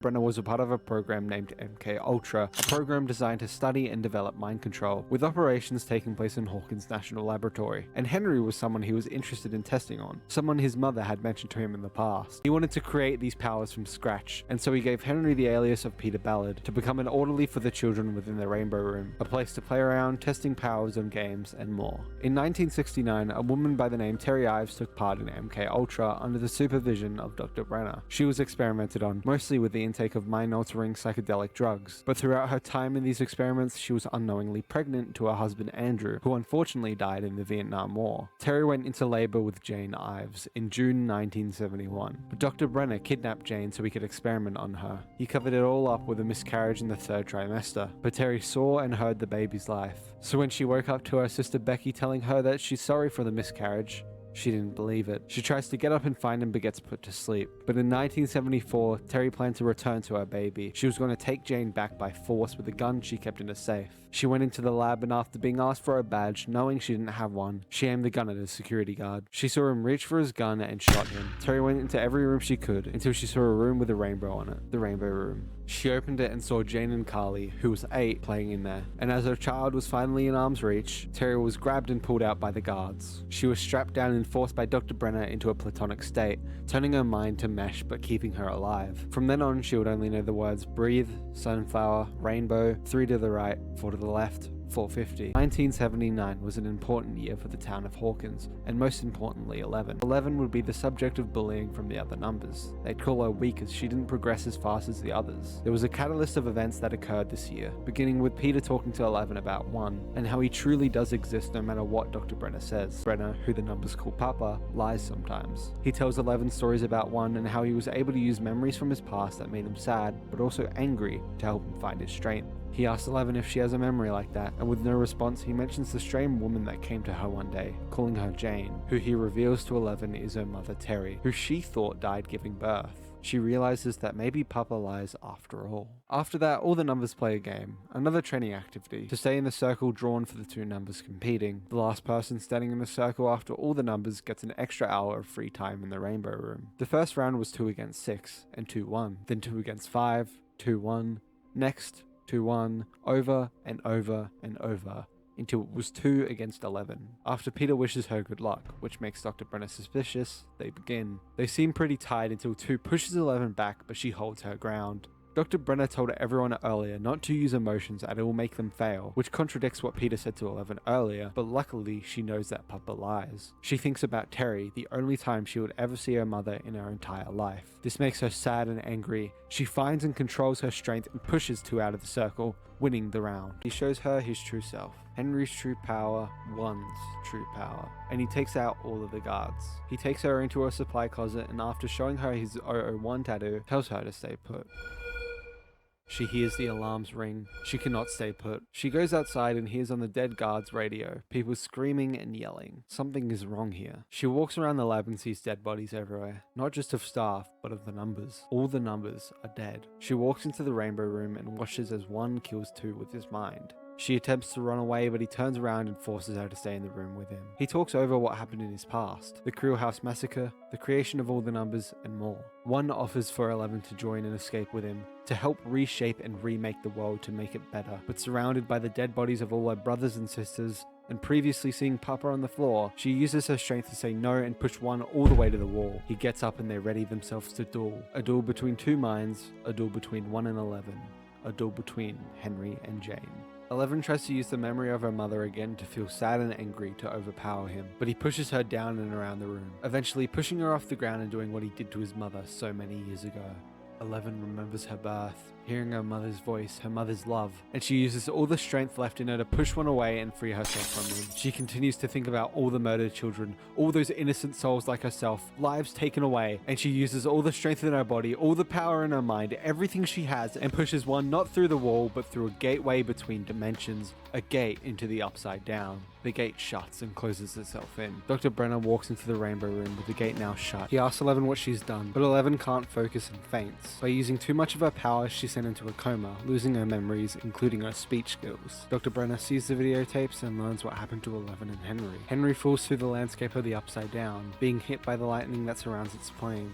Brenner was a part of a program named MK Ultra, a program designed to study and develop mind control, with operations taking place in Hawkins National Laboratory. And Henry was someone he was interested in testing on, someone his mother had mentioned to him in the past. He wanted to create these powers from scratch, and so he gave Henry the alias of Peter Ballard to become an orderly for the children within the Rainbow Room, a place to play around, testing powers on games, and more. In 1969, a woman by the name Terry Ives took part in MK Ultra under the supervision of Dr. Brenner. She was experimented on, mostly with the intake of mind-altering psychedelic drugs, but throughout her time in these experiments, she was unknowingly pregnant to her husband Andrew, who unfortunately died in the Vietnam War. Terry went into labor with Jane Ives in June 1971, but Dr. Brenner kidnapped Jane so he could experiment on her. He covered it all up with a miscarriage in the 3rd trimester, but Terry saw and heard the baby's life. So when she woke up to her sister Becky telling her that she's sorry for the miscarriage, she didn't believe it. She tries to get up and find him but gets put to sleep. But in 1974, Terry planned to return to her baby. She was going to take Jane back by force with a gun she kept in a safe. She went into the lab and after being asked for a badge, knowing she didn't have one, she aimed the gun at a security guard. She saw him reach for his gun and shot him. Terry went into every room she could until she saw a room with a rainbow on it, the Rainbow Room. She opened it and saw Jane and Carly, who was 8, playing in there. And as her child was finally in arm's reach, Terry was grabbed and pulled out by the guards. She was strapped down and forced by Dr. Brenner into a platonic state, turning her mind to mesh but keeping her alive. From then on, she would only know the words breathe, sunflower, rainbow, 3 to the right, 4 to the left, 450. 1979 was an important year for the town of Hawkins, and most importantly 11. 11 would be the subject of bullying from the other numbers. They'd call her weak as she didn't progress as fast as the others. There was a catalyst of events that occurred this year, beginning with Peter talking to 11 about 1, and how he truly does exist no matter what Dr. Brenner says. Brenner, who the numbers call Papa, lies sometimes. He tells 11 stories about 1 and how he was able to use memories from his past that made him sad, but also angry, to help him find his strength. He asks 11 if she has a memory like that, and with no response, he mentions the strange woman that came to her one day, calling her Jane, who he reveals to 11 is her mother Terry, who she thought died giving birth. She realizes that maybe Papa lies after all. After that, all the numbers play a game, another training activity, to stay in the circle drawn for the 2 numbers competing. The last person standing in the circle after all the numbers gets an extra hour of free time in the Rainbow Room. The first round was 2 against 6, and 2-1, then 2 against 5, 2-1, next 2-1, over and over and over, until it was 2 against 11. After Peter wishes her good luck, which makes Dr. Brenner suspicious, they begin. They seem pretty tight until 2 pushes 11 back, but she holds her ground. Dr. Brenner told everyone earlier not to use emotions and it will make them fail, which contradicts what Peter said to 11 earlier, but luckily she knows that Papa lies. She thinks about Terry, the only time she would ever see her mother in her entire life. This makes her sad and angry. She finds and controls her strength and pushes 2 out of the circle, winning the round. He shows her his true self, Henry's true power, 1's true power, and he takes out all of the guards. He takes her into a supply closet and after showing her his 001 tattoo, tells her to stay put. She hears the alarms ring. She cannot stay put. She goes outside and hears on the dead guard's radio, people screaming and yelling. Something is wrong here. She walks around the lab and sees dead bodies everywhere. Not just of staff, but of the numbers. All the numbers are dead. She walks into the Rainbow Room and watches as 1 kills 2 with his mind. She attempts to run away, but he turns around and forces her to stay in the room with him. He talks over what happened in his past, the Creel House massacre, the creation of all the numbers, and more. 1 offers for 11 to join and escape with him, to help reshape and remake the world to make it better, but surrounded by the dead bodies of all her brothers and sisters, and previously seeing Papa on the floor, she uses her strength to say no and push 1 all the way to the wall. He gets up and they ready themselves to duel. A duel between 2 minds, a duel between 1 and 11, a duel between Henry and Jane. 11 tries to use the memory of her mother again to feel sad and angry to overpower him, but he pushes her down and around the room, eventually pushing her off the ground and doing what he did to his mother so many years ago. 11 remembers her birth, hearing her mother's voice, her mother's love, and she uses all the strength left in her to push 1 away and free herself from him. She continues to think about all the murdered children, all those innocent souls like herself, lives taken away, and she uses all the strength in her body, all the power in her mind, everything she has, and pushes 1 not through the wall, but through a gateway between dimensions, a gate into the upside down. The gate shuts and closes itself in. Dr. Brenner walks into the Rainbow Room with the gate now shut. He asks 11 what she's done, but 11 can't focus and faints. By using too much of her power, she's sent into a coma, losing her memories, including her speech skills. Dr. Brenner sees the videotapes and learns what happened to 11 and Henry. Henry falls through the landscape of the upside down, being hit by the lightning that surrounds its plane.